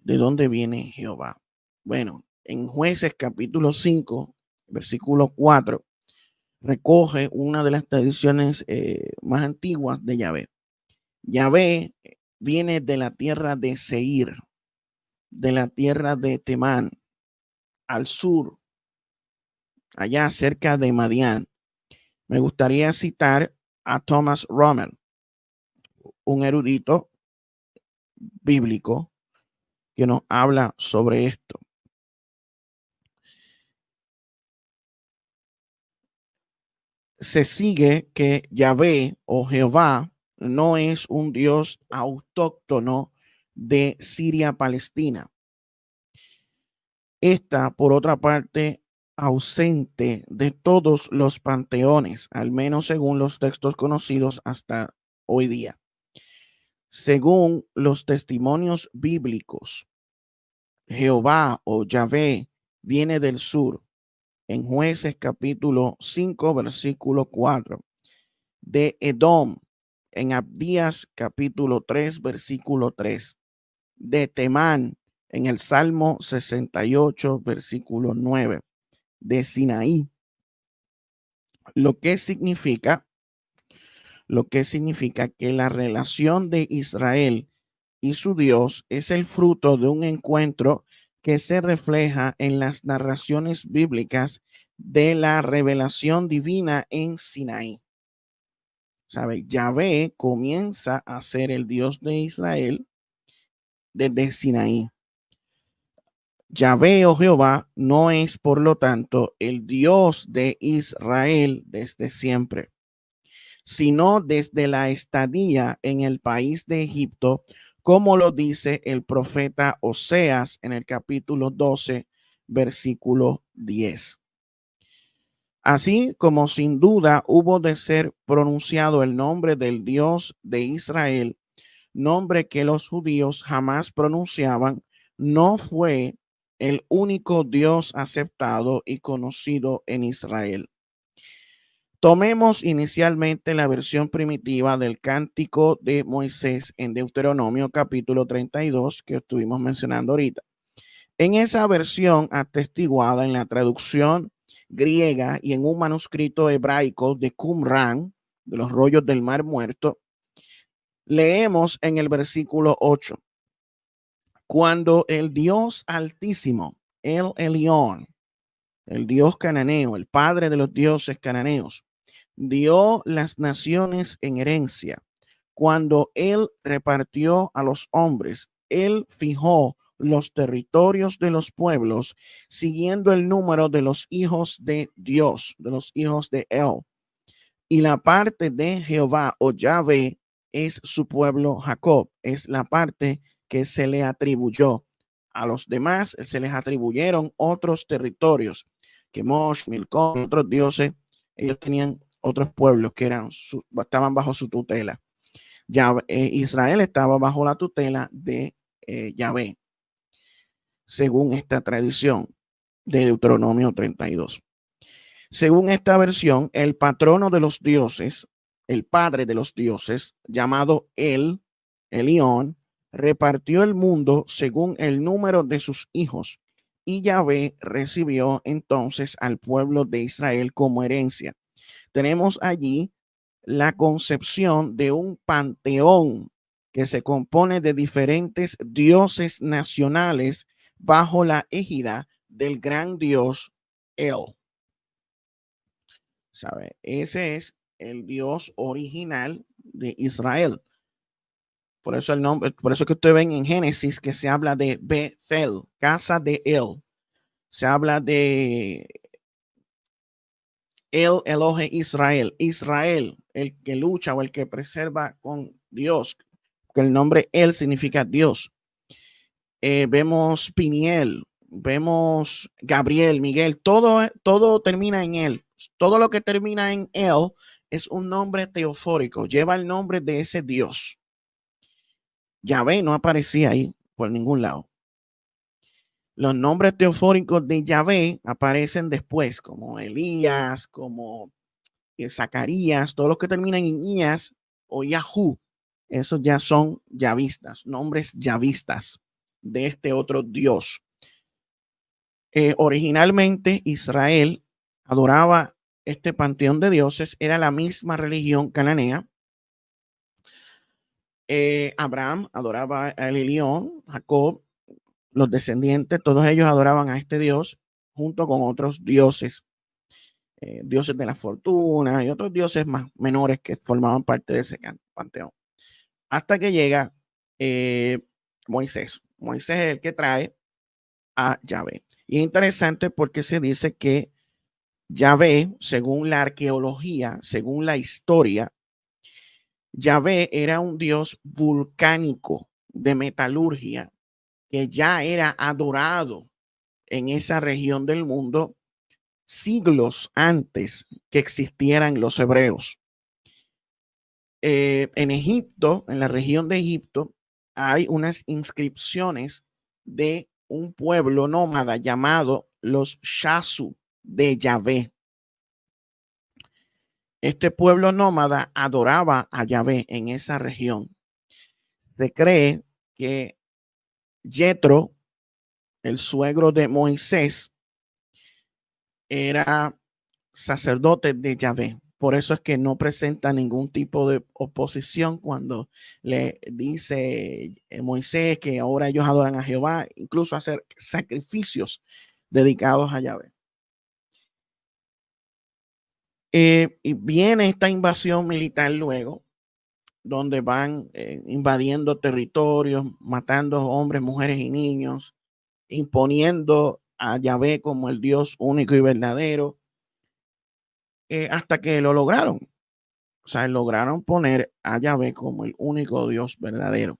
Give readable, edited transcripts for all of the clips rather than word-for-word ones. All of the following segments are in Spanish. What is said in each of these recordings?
¿De dónde viene Jehová? Bueno, en Jueces capítulo 5, versículo 4, recoge una de las tradiciones más antiguas de Yahvé. Yahvé viene de la tierra de Seir, de la tierra de Temán, al sur, allá cerca de Madián. Me gustaría citar a Thomas Rommel, un erudito bíblico que nos habla sobre esto. Se sigue que Yahvé o Jehová no es un Dios autóctono de Siria-Palestina. Está, por otra parte, ausente de todos los panteones, al menos según los textos conocidos hasta hoy día. Según los testimonios bíblicos, Jehová o Yahvé viene del sur. En Jueces capítulo 5, versículo 4. De Edom, en Abdías capítulo 3, versículo 3. De Temán, en el Salmo 68, versículo 9. De Sinaí. Lo que significa que la relación de Israel y su Dios es el fruto de un encuentro que se refleja en las narraciones bíblicas de la revelación divina en Sinaí. ¿Sabe? Yahvé comienza a ser el Dios de Israel desde Sinaí. Yahvé o Jehová no es, por lo tanto, el Dios de Israel desde siempre, sino desde la estadía en el país de Egipto, como lo dice el profeta Oseas en el capítulo 12, versículo 10. Así como sin duda hubo de ser pronunciado el nombre del Dios de Israel, nombre que los judíos jamás pronunciaban, no fue el único Dios aceptado y conocido en Israel. Tomemos inicialmente la versión primitiva del Cántico de Moisés en Deuteronomio capítulo 32 que estuvimos mencionando ahorita. En esa versión atestiguada en la traducción griega y en un manuscrito hebraico de Qumran, de los rollos del Mar Muerto, leemos en el versículo 8, cuando el Dios Altísimo, el Elión, el Dios cananeo, el padre de los dioses cananeos, dio las naciones en herencia. Cuando él repartió a los hombres, él fijó los territorios de los pueblos, siguiendo el número de los hijos de Dios, de los hijos de él. Y la parte de Jehová o Yahvé es su pueblo Jacob, es la parte que se le atribuyó. A los demás se les atribuyeron otros territorios, Kemosh, Milcom, otros dioses. Ellos tenían otros pueblos que estaban bajo su tutela. Israel estaba bajo la tutela de Yahvé, según esta tradición de Deuteronomio 32. Según esta versión, el patrono de los dioses, el padre de los dioses, llamado Elión, repartió el mundo según el número de sus hijos, y Yahvé recibió entonces al pueblo de Israel como herencia. Tenemos allí la concepción de un panteón que se compone de diferentes dioses nacionales bajo la égida del gran dios El. ¿Sabe? Ese es el Dios original de Israel. Por eso el nombre, por eso que ustedes ven en Génesis que se habla de Bethel, casa de él. Se habla de el Elohe Israel, Israel, el que lucha o el que preserva con Dios, que el nombre él significa Dios. Vemos Piniel, vemos Gabriel, Miguel, todo termina en él. Todo lo que termina en él es un nombre teofórico, lleva el nombre de ese Dios. Yahvé no aparecía ahí por ningún lado. Los nombres teofóricos de Yahvé aparecen después, como Elías, como Zacarías, todos los que terminan en Ías o Yahú. Esos ya son yavistas, nombres yavistas. de este otro Dios. Originalmente Israel adoraba este panteón de dioses, era la misma religión cananea. Abraham adoraba a Elión, Jacob, los descendientes, todos ellos adoraban a este Dios junto con otros dioses, dioses de la fortuna y otros dioses más menores que formaban parte de ese panteón. Hasta que llega Moisés. Moisés es el que trae a Yahvé. Y es interesante porque se dice que Yahvé, según la arqueología, según la historia, Yahvé era un dios volcánico de metalurgia que ya era adorado en esa región del mundo siglos antes que existieran los hebreos. En Egipto, en la región de Egipto, hay unas inscripciones de un pueblo nómada llamado los Shasu de Yahvé. Este pueblo nómada adoraba a Yahvé en esa región. Se cree que Jetro, el suegro de Moisés, era sacerdote de Yahvé. Por eso es que no presenta ningún tipo de oposición cuando le dice Moisés que ahora ellos adoran a Jehová, incluso hacer sacrificios dedicados a Yahvé. Y viene esta invasión militar luego, donde van invadiendo territorios, matando hombres, mujeres y niños, imponiendo a Yahvé como el Dios único y verdadero, hasta que lo lograron. O sea, lograron poner a Yahvé como el único Dios verdadero.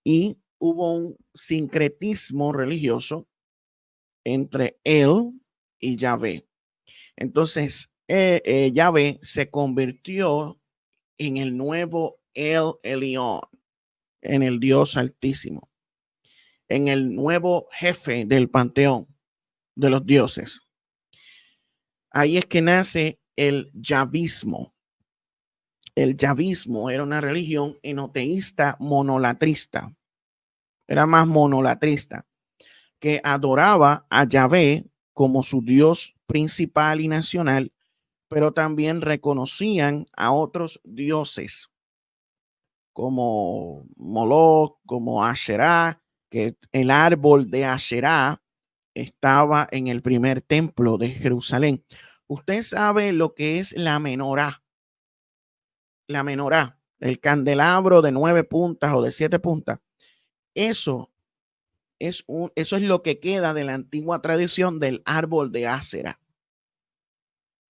Y hubo un sincretismo religioso entre él y Yahvé. Entonces, Yahvé se convirtió en el nuevo El Elyon, en el Dios Altísimo, en el nuevo jefe del panteón de los dioses. Ahí es que nace el Yahvismo. El Yahvismo era una religión enoteísta monolatrista. Era más monolatrista, que adoraba a Yahvé como su Dios principal y nacional, pero también reconocían a otros dioses como Moloch, como Asherá, que el árbol de Asherá estaba en el primer templo de Jerusalén. Usted sabe lo que es la menorá. La menorá, el candelabro de 9 puntas o de 7 puntas. Eso es lo que queda de la antigua tradición del árbol de Asherá,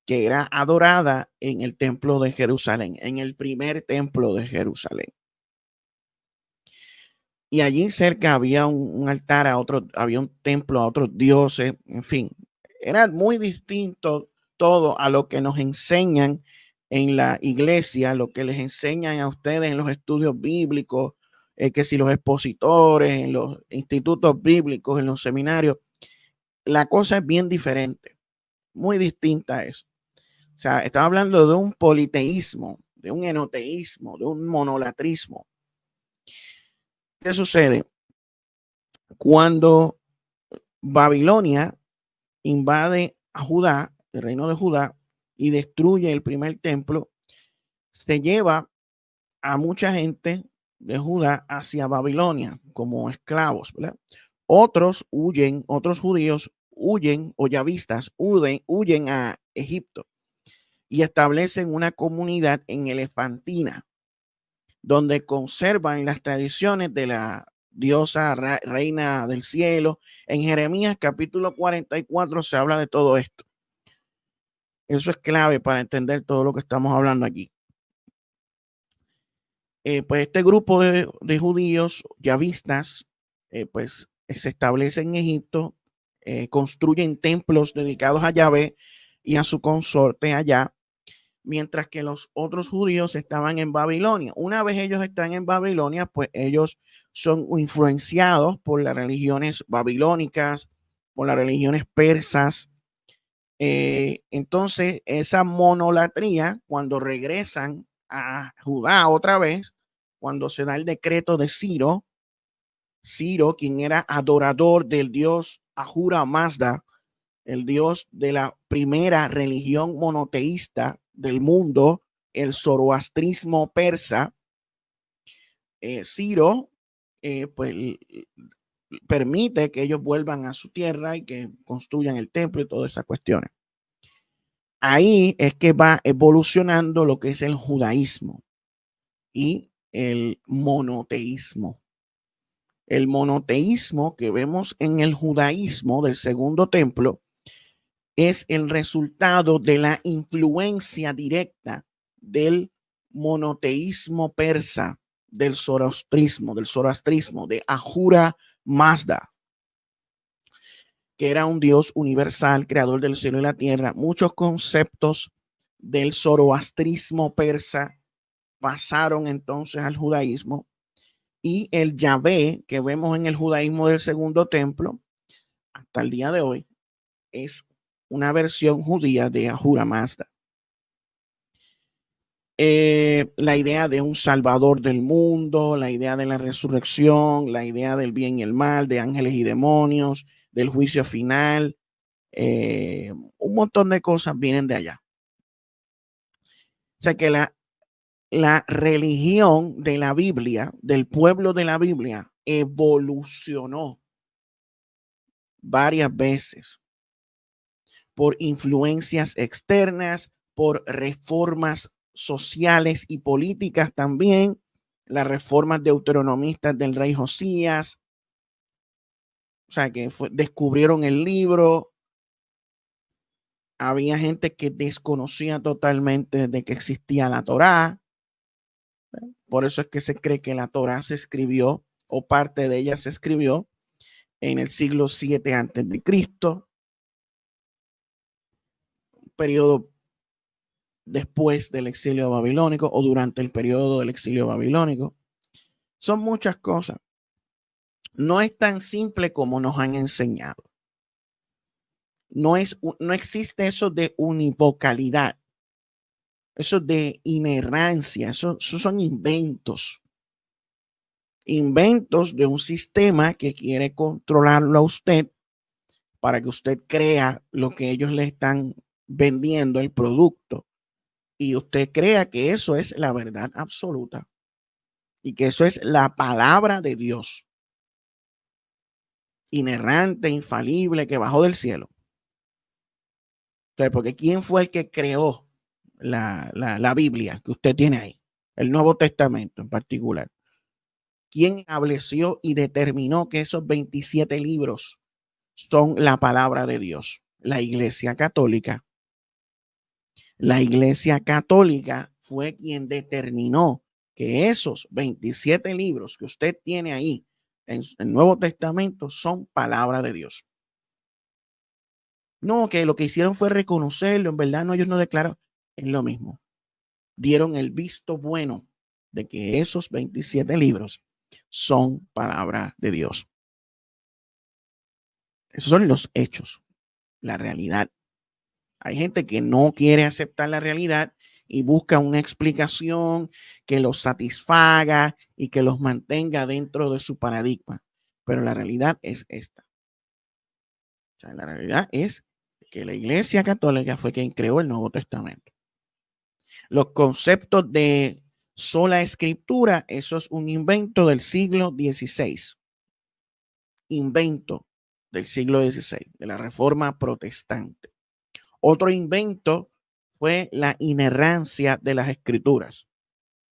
que era adorada en el templo de Jerusalén, en el primer templo de Jerusalén. Y allí cerca había un altar a otro, había un templo a otros dioses, en fin, era muy distinto todo a lo que nos enseñan en la iglesia, lo que les enseñan a ustedes en los estudios bíblicos, que si los expositores, en los institutos bíblicos, en los seminarios, la cosa es bien diferente, muy distinta a eso. O sea, estaba hablando de un politeísmo, de un enoteísmo, de un monolatrismo. ¿Qué sucede? Cuando Babilonia invade a Judá, el reino de Judá, y destruye el primer templo, se lleva a mucha gente de Judá hacia Babilonia como esclavos, ¿verdad? Otros huyen, otros judíos huyen o yavistas huyen a Egipto y establecen una comunidad en Elefantina, donde conservan las tradiciones de la diosa reina del cielo. En Jeremías capítulo 44 se habla de todo esto. Eso es clave para entender todo lo que estamos hablando aquí. Pues este grupo de judíos yavistas, pues se establece en Egipto, construyen templos dedicados a Yahvé y a su consorte allá, mientras que los otros judíos estaban en Babilonia. Una vez ellos están en Babilonia, pues ellos son influenciados por las religiones babilónicas, por las religiones persas. Entonces, esa monolatría, cuando regresan a Judá otra vez, cuando se da el decreto de Ciro, Ciro, quien era adorador del dios Ahura Mazda, el dios de la primera religión monoteísta del mundo, el zoroastrismo persa, Ciro, pues permite que ellos vuelvan a su tierra y que construyan el templo y todas esas cuestiones. Ahí es que va evolucionando lo que es el judaísmo y el monoteísmo. El monoteísmo que vemos en el judaísmo del segundo templo es el resultado de la influencia directa del monoteísmo persa, del zoroastrismo, de Ahura Mazda, que era un dios universal, creador del cielo y la tierra. Muchos conceptos del zoroastrismo persa pasaron entonces al judaísmo, y el Yahvé que vemos en el judaísmo del segundo templo hasta el día de hoy es una versión judía de Ahura Mazda. La idea de un salvador del mundo, la idea de la resurrección, la idea del bien y el mal, de ángeles y demonios, del juicio final, un montón de cosas vienen de allá. O sea que la religión de la Biblia, del pueblo de la Biblia, evolucionó varias veces por influencias externas, por reformas sociales y políticas también, las reformas deuteronomistas del rey Josías, o sea, que descubrieron el libro. Había gente que desconocía totalmente de que existía la Torá. Por eso es que se cree que la Torá se escribió, o parte de ella se escribió, en el siglo 7 antes de Cristo, un periodo después del exilio babilónico o durante el periodo del exilio babilónico. Son muchas cosas. No es tan simple como nos han enseñado. No existe eso de univocalidad, eso de inerrancia, eso son inventos. Inventos de un sistema que quiere controlarlo a usted para que usted crea lo que ellos le están vendiendo, el producto, y usted crea que eso es la verdad absoluta y que eso es la palabra de Dios, inerrante, infalible, que bajó del cielo. Entonces, porque ¿quién fue el que creó la Biblia que usted tiene ahí? El Nuevo Testamento en particular. ¿Quién estableció y determinó que esos 27 libros son la palabra de Dios? La Iglesia Católica. La Iglesia Católica fue quien determinó que esos 27 libros que usted tiene ahí en el Nuevo Testamento son palabra de Dios. No, que lo que hicieron fue reconocerlo, en verdad no, ellos no declararon, es lo mismo. Dieron el visto bueno de que esos 27 libros son palabra de Dios. Esos son los hechos, la realidad. Hay gente que no quiere aceptar la realidad y busca una explicación que los satisfaga y que los mantenga dentro de su paradigma. Pero la realidad es esta. O sea, la realidad es que la Iglesia Católica fue quien creó el Nuevo Testamento. Los conceptos de sola escritura, eso es un invento del siglo XVI. Invento del siglo XVI, de la Reforma Protestante. Otro invento fue la inerrancia de las escrituras,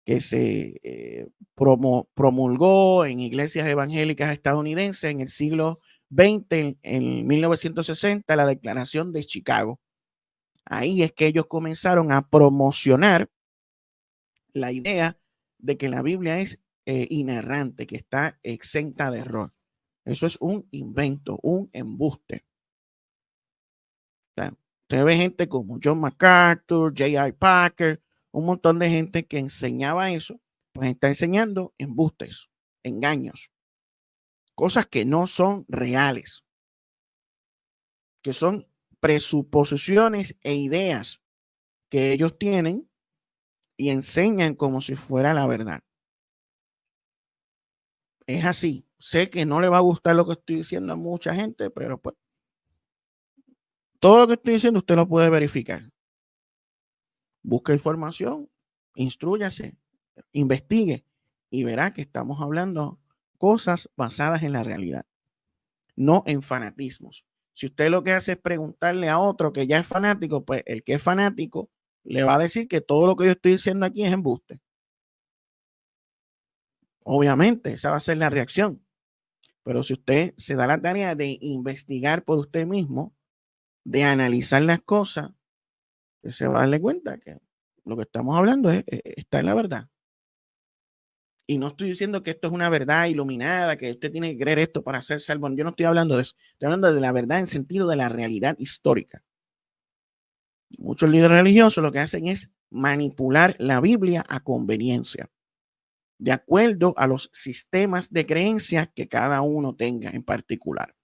que se promulgó en iglesias evangélicas estadounidenses en el siglo XX, en 1960, la Declaración de Chicago. Ahí es que ellos comenzaron a promocionar la idea de que la Biblia es inerrante, que está exenta de error. Eso es un invento, un embuste. O sea, usted ve gente como John MacArthur, J.I. Packer, un montón de gente que enseñaba eso, pues está enseñando embustes, engaños, cosas que no son reales, que son presuposiciones e ideas que ellos tienen y enseñan como si fuera la verdad. Es así. Sé que no le va a gustar lo que estoy diciendo a mucha gente, pero pues todo lo que estoy diciendo usted lo puede verificar. Busca información, instrúyase, investigue y verá que estamos hablando cosas basadas en la realidad, no en fanatismos. Si usted lo que hace es preguntarle a otro que ya es fanático, pues el que es fanático le va a decir que todo lo que yo estoy diciendo aquí es embuste. Obviamente, esa va a ser la reacción. Pero si usted se da la tarea de investigar por usted mismo, de analizar las cosas, usted se va a darle cuenta que lo que estamos hablando está en la verdad. Y no estoy diciendo que esto es una verdad iluminada, que usted tiene que creer esto para ser salvo. Yo no estoy hablando de eso. Estoy hablando de la verdad en sentido de la realidad histórica. Muchos líderes religiosos lo que hacen es manipular la Biblia a conveniencia, de acuerdo a los sistemas de creencias que cada uno tenga en particular.